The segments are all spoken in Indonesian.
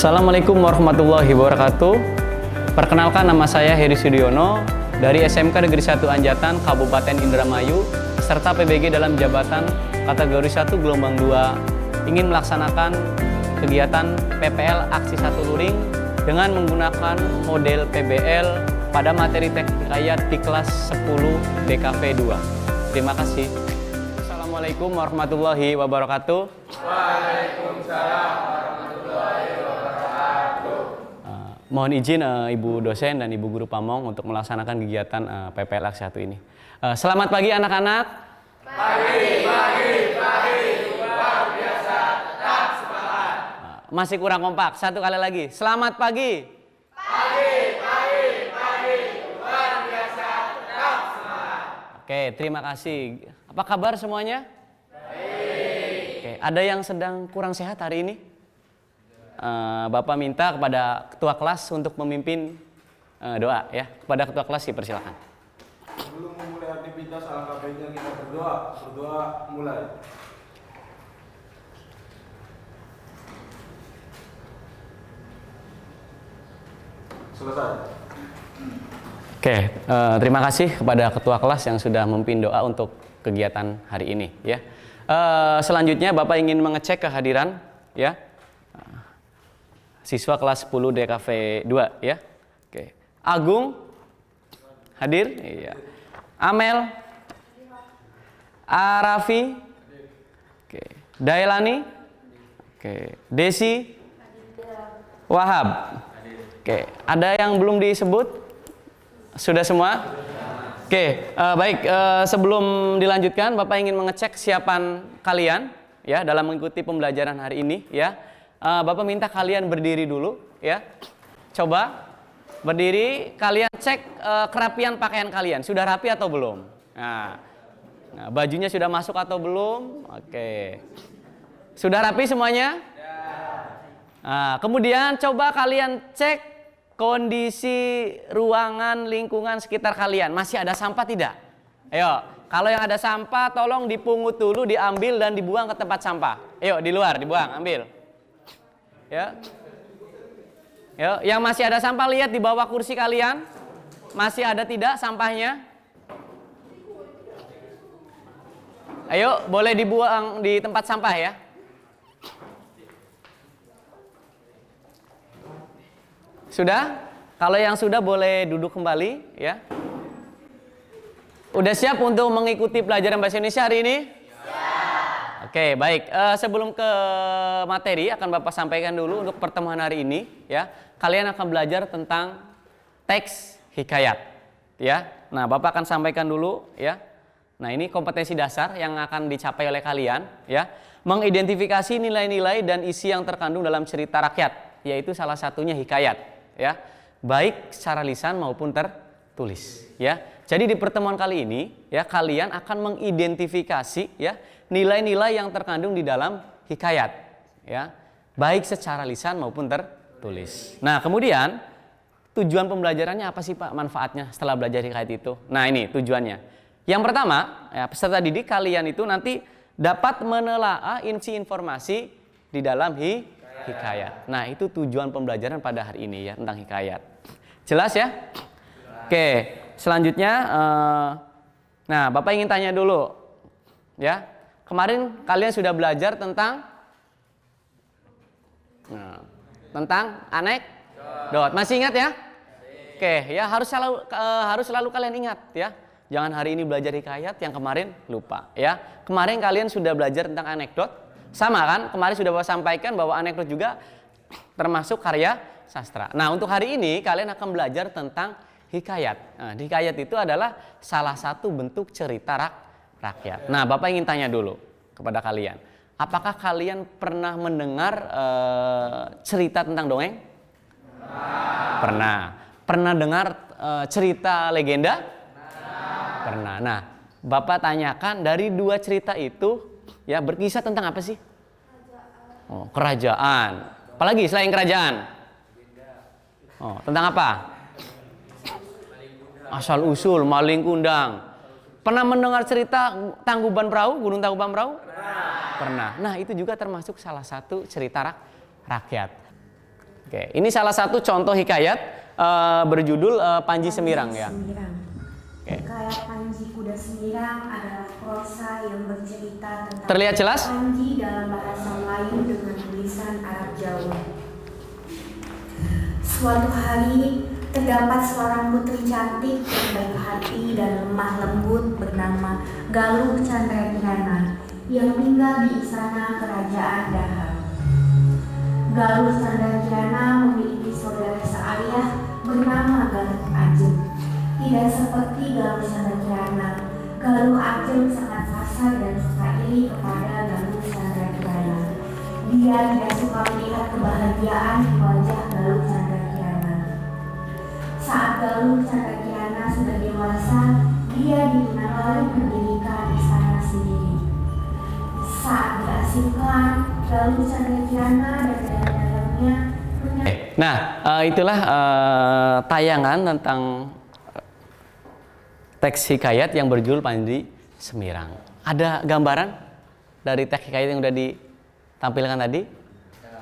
Assalamualaikum warahmatullahi wabarakatuh. Perkenalkan, nama saya Heri Sudiono dari SMK Negeri 1 Anjatan Kabupaten Indramayu, serta PBG dalam jabatan kategori 1 gelombang 2, ingin melaksanakan kegiatan PPL Aksi 1 Luring dengan menggunakan model PBL pada materi teknik hikayat di kelas 10 DKV 2. Terima kasih. Assalamualaikum warahmatullahi wabarakatuh. Waalaikumsalam warahmatullahi wabarakatuh. Mohon izin Ibu dosen dan Ibu guru pamong untuk melaksanakan kegiatan PPL Aksi 1 ini. Selamat pagi anak-anak. Pagi. Luar biasa, tetap semangat. Masih kurang kompak. Satu kali lagi. Selamat pagi. Pagi. Luar biasa, tetap semangat. Oke, terima kasih. Apa kabar semuanya? Baik. Oke, ada yang sedang kurang sehat hari ini? Bapak minta kepada ketua kelas untuk memimpin doa ya. Kepada ketua kelas dipersilakan. Sebelum memulai aktivitas, alangkah baiknya kita berdoa. Berdoa mulai. Selesai. Oke, terima kasih kepada ketua kelas yang sudah memimpin doa untuk kegiatan hari ini ya. Selanjutnya Bapak ingin mengecek kehadiran ya siswa kelas 10 DKV 2 ya. Oke. Agung hadir? Iya. Amel? Arafi? Oke. Dailani? Oke. Desi? Wahab? Oke. Ada yang belum disebut? Sudah semua? Oke, baik. Sebelum dilanjutkan, Bapak ingin mengecek kesiapan kalian ya dalam mengikuti pembelajaran hari ini ya. Bapak minta kalian berdiri dulu ya. Coba berdiri, kalian cek kerapian pakaian kalian. Sudah rapi atau belum? Nah, bajunya sudah masuk atau belum? Oke. Sudah rapi semuanya? Nah, kemudian coba kalian cek kondisi ruangan lingkungan sekitar kalian. Masih ada sampah tidak? Ayo, kalau yang ada sampah tolong dipungut dulu, diambil dan dibuang ke tempat sampah. Ayo, di luar dibuang, ambil. Ya. Yo, yang masih ada sampah lihat di bawah kursi kalian. Masih ada tidak sampahnya? Ayo, boleh dibuang di tempat sampah ya. Sudah? Kalau yang sudah boleh duduk kembali ya. Udah siap untuk mengikuti pelajaran bahasa Indonesia hari ini? Oke, baik. Sebelum ke materi akan Bapak sampaikan dulu untuk pertemuan hari ini ya. Kalian akan belajar tentang teks hikayat ya. Nah, Bapak akan sampaikan dulu ya. Nah, ini kompetensi dasar yang akan dicapai oleh kalian ya. Mengidentifikasi nilai-nilai dan isi yang terkandung dalam cerita rakyat, yaitu salah satunya hikayat ya. Baik secara lisan maupun tertulis ya. Jadi di pertemuan kali ini ya kalian akan mengidentifikasi ya nilai-nilai yang terkandung di dalam hikayat ya, baik secara lisan maupun tertulis. Nah, kemudian tujuan pembelajarannya apa sih Pak, manfaatnya setelah belajar hikayat itu? Nah, ini tujuannya. Yang pertama, ya, peserta didik kalian itu nanti dapat menelaah informasi di dalam hikayat. Nah, itu tujuan pembelajaran pada hari ini ya, tentang hikayat. Jelas ya? Oke, selanjutnya nah, Bapak ingin tanya dulu ya. Kemarin kalian sudah belajar tentang anekdot. Masih ingat ya? Oke, ya harus selalu kalian ingat ya. Jangan hari ini belajar hikayat, yang kemarin lupa ya. Kemarin kalian sudah belajar tentang anekdot. Sama kan? Kemarin sudah Bapak sampaikan bahwa anekdot juga termasuk karya sastra. Nah, untuk hari ini kalian akan belajar tentang hikayat. Nah, hikayat itu adalah salah satu bentuk cerita rakyat. Nah, Bapak ingin tanya dulu kepada kalian. Apakah kalian pernah mendengar cerita tentang dongeng? Pernah. Pernah dengar cerita legenda? Pernah. Nah, Bapak tanyakan dari dua cerita itu ya berkisah tentang apa sih? Oh, kerajaan. Apalagi selain kerajaan? Oh, tentang apa? Asal usul, maling kundang. Pernah mendengar cerita Tangkuban Perahu, Gunung Tangkuban Perahu? Pernah. Nah, itu juga termasuk salah satu cerita rakyat. Oke, ini salah satu contoh hikayat berjudul Panji Semirang ya. Hikayat Panji Kuda Semirang adalah prosa yang bercerita tentang Terlihat jelas? Panji dalam bahasa Melayu dengan tulisan Arab Jawa. Suatu hari terdapat seorang putri cantik yang baik hati dan lemah lembut bernama Galuh Candrakirana yang tinggal di istana kerajaan Dahar. Galuh Candrakirana memiliki saudara seayah bernama Galuh Ajeng. Tidak seperti Galuh Candrakirana, Galuh Ajeng sangat fasih dan suka iri kepada Galuh Candrakirana. Dia tidak suka melihat kebahagiaan di wajah Galuh Candrakirana. Saat Galuh Candrakirana sudah dewasa, dia diundang lalu mendirikan istana sendiri. Saat diasingkan, Galuh Candrakirana dan dalam-dalamnya Nah, itulah tayangan tentang teks hikayat yang berjudul Panji Semirang. Ada gambaran dari teks hikayat yang sudah ditampilkan tadi?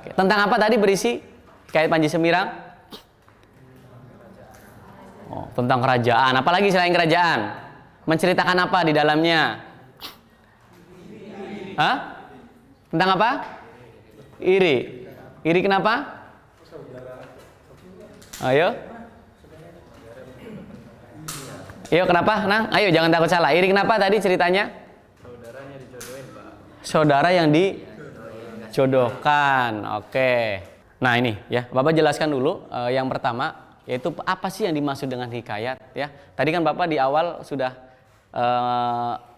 Oke. Tentang apa tadi berisi hikayat Panji Semirang? Oh, tentang kerajaan. Apalagi selain kerajaan? Menceritakan apa di dalamnya? Hah? Tentang apa? Iri. Iri kenapa? Ayo. Ayo kenapa? Nang, ayo jangan takut salah. Iri kenapa tadi ceritanya? Saudaranya dijodohin, Pak. Saudara yang dijodohkan. Oke. Nah, ini ya, Bapak jelaskan dulu yang pertama yaitu apa sih yang dimaksud dengan hikayat ya. Tadi kan Bapak di awal sudah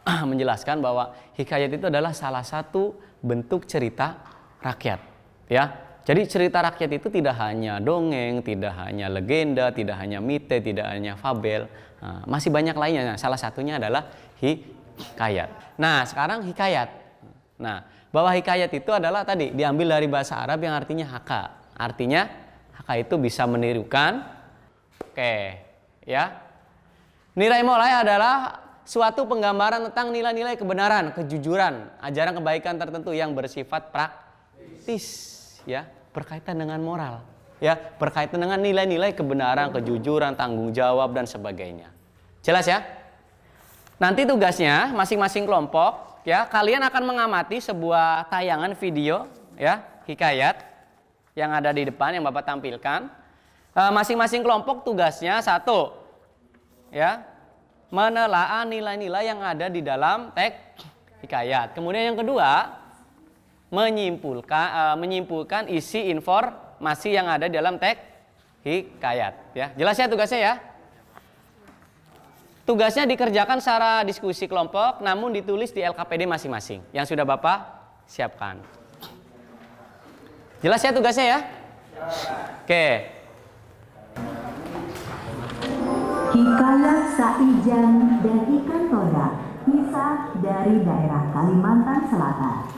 menjelaskan bahwa hikayat itu adalah salah satu bentuk cerita rakyat ya. Jadi cerita rakyat itu tidak hanya dongeng, tidak hanya legenda, tidak hanya mite, tidak hanya fabel, masih banyak lainnya. Nah, salah satunya adalah hikayat. Nah, sekarang hikayat. Nah, bahwa hikayat itu adalah tadi diambil dari bahasa Arab yang artinya haka. Artinya haka itu bisa menirukan. Oke, ya. Nilai mulai adalah suatu penggambaran tentang nilai-nilai kebenaran, kejujuran, ajaran kebaikan tertentu yang bersifat praktis. Ya, berkaitan dengan moral, ya, berkaitan dengan nilai-nilai kebenaran, kejujuran, tanggung jawab dan sebagainya. Jelas ya? Nanti tugasnya masing-masing kelompok, ya, kalian akan mengamati sebuah tayangan video, ya, hikayat yang ada di depan yang Bapak tampilkan. Masing-masing kelompok tugasnya satu, ya, menelaah nilai-nilai yang ada di dalam teks hikayat. Kemudian yang kedua, menyimpulkan isi informasi yang ada di dalam teks hikayat ya. Jelas ya tugasnya ya? Tugasnya dikerjakan secara diskusi kelompok namun ditulis di LKPD masing-masing yang sudah Bapak siapkan. Jelas ya tugasnya ya? Oke. Hikayat Saijan dan Ikan Todak, kisah dari daerah Kalimantan Selatan.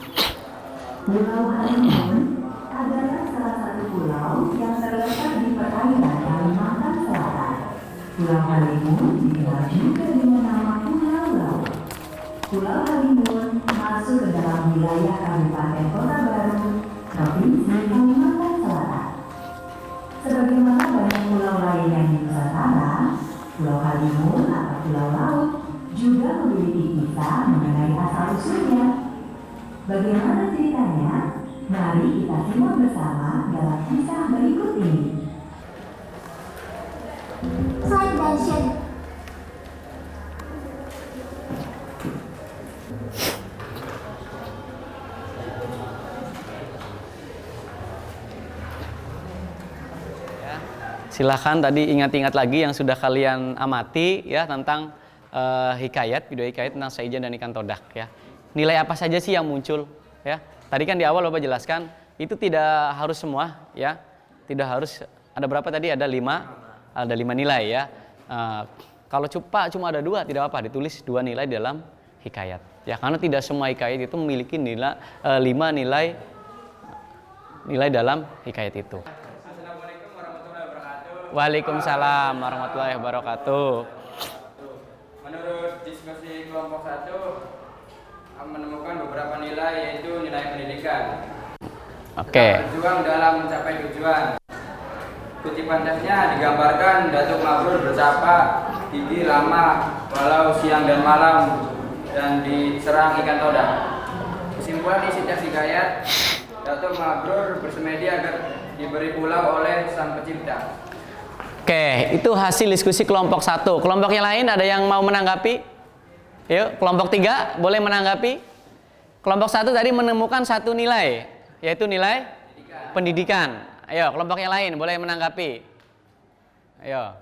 Pulau Halimun adalah salah satu pulau yang terletak di perairan Kalimantan Selatan. Pulau Halimun dikenal juga dengan nama Pulau Laut. Pulau Halimun masuk ke dalam wilayah Kabupaten Kota Baru, Provinsi Kalimantan Selatan. Sebagaimana banyak pulau lain yang di Nusantara, Pulau Halimun atau Pulau Laut juga memiliki kisah mengenai asal-usulnya. Bagaimana ceritanya? Mari kita simak bersama dalam kisah berikut ini. Slide Dashen. Silahkan tadi ingat-ingat lagi yang sudah kalian amati ya tentang hikayat, video hikayat tentang Saijan dan Ikan Todak ya. Nilai apa saja sih yang muncul ya? Tadi kan di awal Bapak jelaskan itu tidak harus semua ya. Tidak harus ada berapa tadi? Ada 5 nilai ya. Kalau cuma ada 2 tidak apa, ditulis 2 nilai dalam hikayat. Ya, karena tidak semua hikayat itu memiliki 5 nilai dalam hikayat itu. Assalamualaikum warahmatullahi wabarakatuh. Waalaikumsalam warahmatullahi wabarakatuh. Menurut diskusi kelompok 1 menemukan beberapa nilai yaitu nilai pendidikan. Oke. Berjuang dalam mencapai tujuan. Kutipan tesnya digambarkan Datuk Mabrur bersapa gigi lama walau siang dan malam dan diserang ikan toda. Kesimpulan isi tes hikayat, Datuk Mabrur bersemedi agar diberi pulau oleh Sang Pencipta. Oke, itu hasil diskusi kelompok 1. Kelompok yang lain ada yang mau menanggapi? Yuk, kelompok 3 boleh menanggapi. Kelompok 1 tadi menemukan satu nilai, yaitu nilai pendidikan. Ayo, kelompok yang lain boleh menanggapi. Ayo.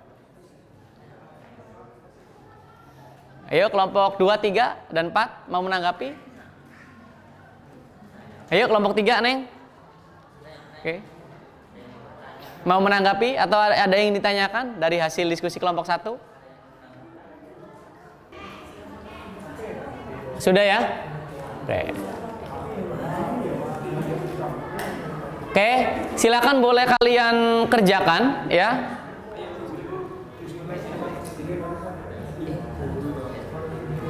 Ayo, kelompok 2, 3, dan 4 mau menanggapi. Ayo, kelompok 3, Neng. Oke. Mau menanggapi atau ada yang ditanyakan dari hasil diskusi kelompok 1? Sudah ya? Oke. Oke, silakan boleh kalian kerjakan ya.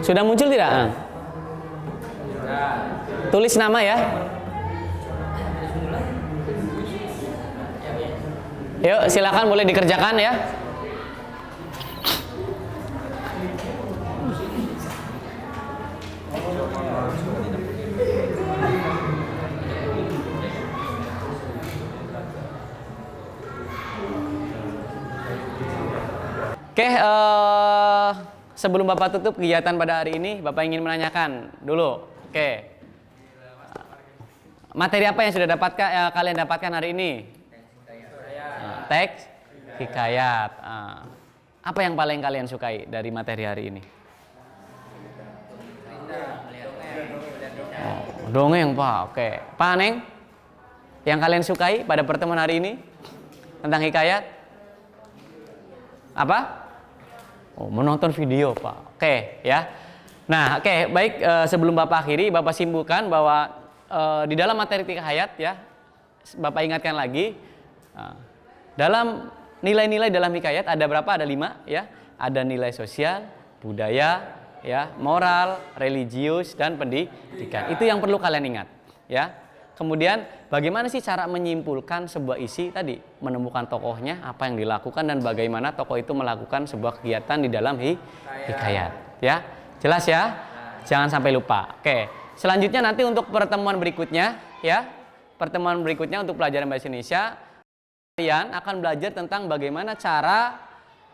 Sudah muncul tidak? Tulis nama ya. Yuk, silakan boleh dikerjakan ya. Oke, sebelum Bapak tutup kegiatan pada hari ini, Bapak ingin menanyakan dulu. Oke, materi apa yang sudah kalian dapatkan hari ini? Teks hikayat. Apa yang paling kalian sukai dari materi hari ini? Dongeng, Pak. Oke, Pak Neng, yang kalian sukai pada pertemuan hari ini tentang hikayat? Apa? Oh, menonton video, Pak. Oke, ya. Nah, oke, baik. Sebelum Bapak akhiri, Bapak simpulkan bahwa di dalam materi hikayat, ya, Bapak ingatkan lagi. Dalam nilai-nilai dalam hikayat ada berapa? Ada 5 ya. Ada nilai sosial, budaya, ya, moral, religius, dan pendidikan. Itu yang perlu kalian ingat, ya. Kemudian bagaimana sih cara menyimpulkan sebuah isi tadi? Menemukan tokohnya, apa yang dilakukan, dan bagaimana tokoh itu melakukan sebuah kegiatan di dalam hikayat, ya. Jelas ya? Jangan sampai lupa. Oke. Selanjutnya nanti untuk pertemuan berikutnya, ya. Pertemuan berikutnya untuk pelajaran bahasa Indonesia, kalian akan belajar tentang bagaimana cara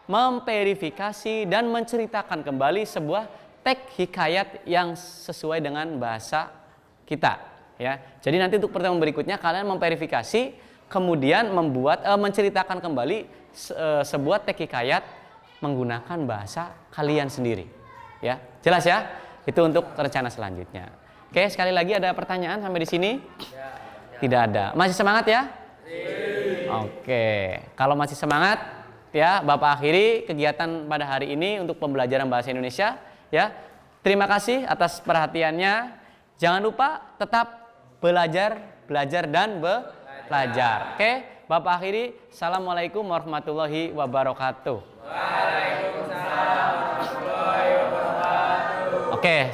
memverifikasi dan menceritakan kembali sebuah teks hikayat yang sesuai dengan bahasa kita, ya. Jadi nanti untuk pertemuan berikutnya kalian memverifikasi, kemudian menceritakan kembali sebuah teks hikayat menggunakan bahasa kalian sendiri, ya. Jelas ya? Itu untuk rencana selanjutnya. Oke, sekali lagi ada pertanyaan sampai di sini? Tidak ada. Masih semangat ya? Oke, kalau masih semangat ya, Bapak akhiri kegiatan pada hari ini untuk pembelajaran bahasa Indonesia ya. Terima kasih atas perhatiannya. Jangan lupa tetap belajar dan belajar. Oke, Bapak akhiri. Assalamualaikum warahmatullahi wabarakatuh. Waalaikumsalam warahmatullahi wabarakatuh. Oke,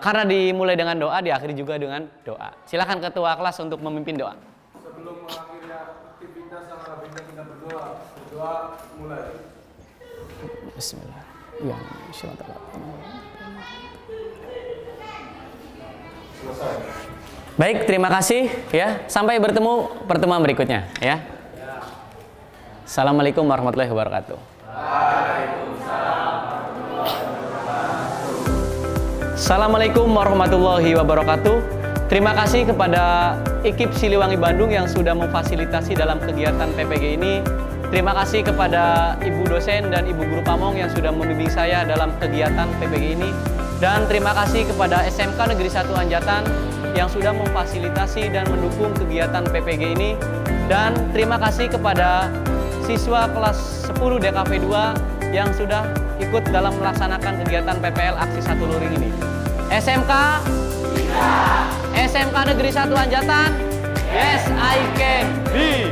karena dimulai dengan doa, diakhiri juga dengan doa. Silakan ketua kelas untuk memimpin doa. Sebelum mengakhiri aktivitas sang KPJ kita berdoa. Berdoa mulai. Bismillah. Ya, insyaallah. Selesai. Baik, terima kasih ya. Sampai bertemu pertemuan berikutnya ya. Assalamualaikum warahmatullahi wabarakatuh. Assalamualaikum warahmatullahi wabarakatuh. Terima kasih kepada ekip Siliwangi Bandung yang sudah memfasilitasi dalam kegiatan PPG ini. Terima kasih kepada Ibu dosen dan Ibu guru Pamong yang sudah membimbing saya dalam kegiatan PPG ini. Dan terima kasih kepada SMK Negeri 1 Anjatan yang sudah memfasilitasi dan mendukung kegiatan PPG ini. Dan terima kasih kepada siswa kelas 10 DKV 2 yang sudah ikut dalam melaksanakan kegiatan PPL Aksi Satu Luring ini. SMK? SMK Negeri 1 Anjatan? Yes, I can be.